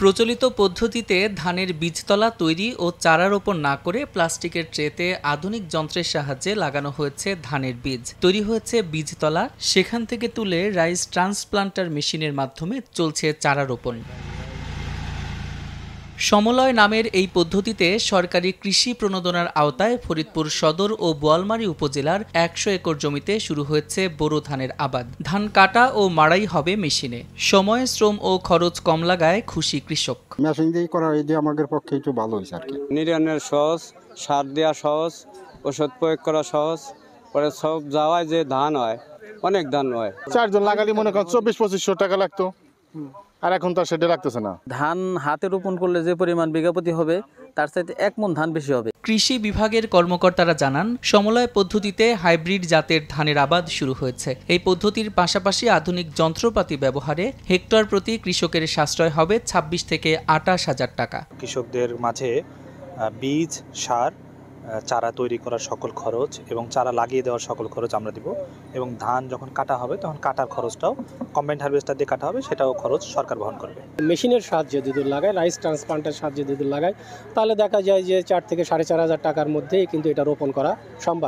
প্রচলিত পদ্ধতিতে ধানের বীজতলা তৈরি ও চারা রোপণ না করে প্লাস্টিকের ট্রেতে আধুনিক যন্ত্রের সাহায্যে লাগানো হয়েছে ধানের বীজ। তৈরি হয়েছে বীজতলা, সেখান থেকে তুলে রাইস ট্রান্সপ্লান্টার মেশিনের মাধ্যমে চলছে চারা রোপণ। সমলয় নামের এই পদ্ধতিতে সরকারি কৃষি প্রণোদনার আওতায় ফরিদপুর সদর ও বোয়ালমারী উপজেলার ১০০ একর জমিতে শুরু হয়েছে বোরো ধানের আবাদ। ধান কাটা ও মাড়াই হবে মেশিনে। সময়, শ্রম ও খরচ কম লাগায় খুশি কৃষক। মেশিন দিয়ে করা এই আমাদের পক্ষে একটু ভালো হয়েছে আর কি। নির্মাণের সহজ, সার দেওয়া সহজ, ওষুধ প্রয়োগ করা সহজ, পরে সব যাওয়ায় যে ধান হয় অনেক ধান হয়। 4 জন লাগালে মনে করেন 24-2500 টাকা লাগতো, আর এখন তো সেটা লাগতেছে না। ধান হাতে রোপণ করলে যে পরিমাণ বিঘাপতি হবে তার চাইতে 1 মণ ধান বেশি হবে। কৃষি বিভাগের কর্মকর্তারা জানান, সমলয় পদ্ধতিতে হাইব্রিড জাতের ধানের আবাদ শুরু হয়েছে। এই পদ্ধতির পাশাপাশি আধুনিক যন্ত্রপাতি ব্যবহারে হেক্টর প্রতি কৃষকের সাশ্রয় হবে 26 থেকে 28 হাজার টাকা। কৃষকদের মাঝে বীজ, সার, চারা তৈরি করার সকল খরচ এবং চারা লাগিয়ে দেওয়ার সকল খরচ আমরা দিব, এবং ধান যখন কাটা হবে তখন কাটার খরচটাও কম্বাইন্ড হারভেস্টার দিয়ে কাটা হবে, সেটাও খরচ সরকার বহন করবে। মেশিনের সাহায্যে যদি লাগায়, রাইস ট্রান্সপ্লান্টার সাহায্যে যদি লাগায়, তাহলে দেখা যায় যে 4 থেকে 4,500 টাকার মধ্যেই কিন্তু এটা রোপণ করা সম্ভব।